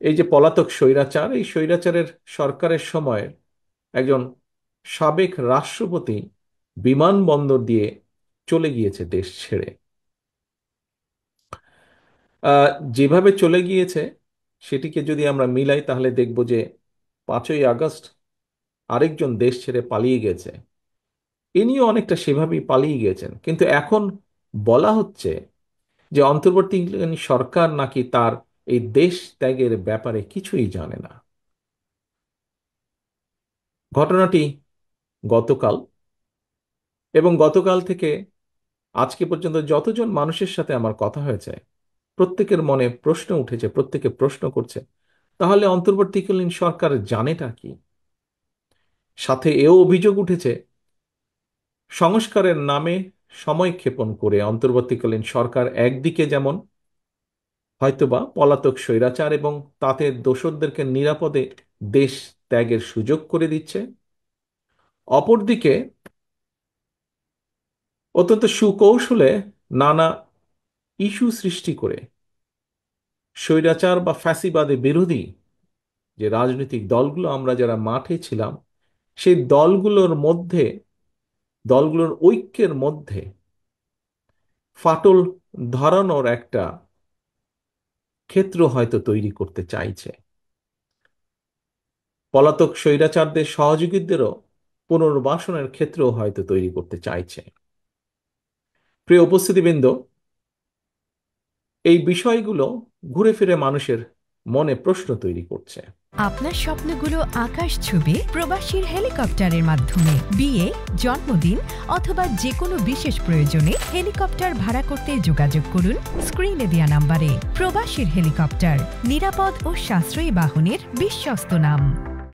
এই যে পলাতক স্বৈরাচার, এই স্বৈরাচারের সরকারের সময় একজন সাবেক রাষ্ট্রপতি বিমানবন্দর দিয়ে চলে গিয়েছে দেশ ছেড়ে। আহ, যেভাবে চলে গিয়েছে সেটিকে যদি আমরা মিলাই তাহলে দেখব যে 5ই আগস্ট আরেকজন দেশ ছেড়ে পালিয়ে গেছে, ইনিও অনেকটা সেভাবেই পালিয়ে গিয়েছেন। কিন্তু এখন বলা হচ্ছে যে অন্তর্বর্তীকালীন সরকার নাকি তার এই দেশ ত্যাগের ব্যাপারে কিছুই জানে না। ঘটনাটি গতকাল, এবং গতকাল থেকে আজকে পর্যন্ত যতজন মানুষের সাথে আমার কথা হয়েছে প্রত্যেকের মনে প্রশ্ন উঠেছে, প্রত্যেকে প্রশ্ন করছে তাহলে অন্তর্বর্তীকালীন সরকার জানেটা কি। সাথে এও অভিযোগ উঠেছে সংস্কারের নামে সময় ক্ষেপণ করে অন্তর্বর্তীকালীন সরকার একদিকে যেমন হয়তোবা পলাতক স্বৈরাচার এবং তাতে দোসরদেরকে নিরাপদে দেশ ত্যাগের সুযোগ করে দিচ্ছে, অপরদিকে অত্যন্ত সুকৌশলে নানা ইস্যু সৃষ্টি করে স্বৈরাচার বা ফ্যাসিবাদে বিরোধী যে রাজনৈতিক দলগুলো আমরা যারা মাঠে ছিলাম সেই দলগুলোর ঐক্যের মধ্যে ফাটল ধরানোর একটা ক্ষেত্র হয়তো তৈরি করতে চাইছে। পলাতক স্বৈরাচারদের সহযোগীদেরও পুনর্বাসনের ক্ষেত্রও হয়তো তৈরি করতে চাইছে। প্রিয় উপস্থিতিবৃন্দ, এই বিষয়গুলো ঘুরে ফিরে মানুষের মনে প্রশ্ন তৈরি করছে। আপনার স্বপ্নগুলো আকাশ ছুবে প্রবাসীর হেলিকপ্টারের মাধ্যমে। বিয়ে, জন্মদিন অথবা যে কোনো বিশেষ প্রয়োজনে হেলিকপ্টার ভাড়া করতে যোগাযোগ করুন স্ক্রিনে দেয়া নাম্বারে। প্রবাসীর হেলিকপ্টার, নিরাপদ ও সাশ্রয়ী বাহনের বিশ্বস্ত নাম।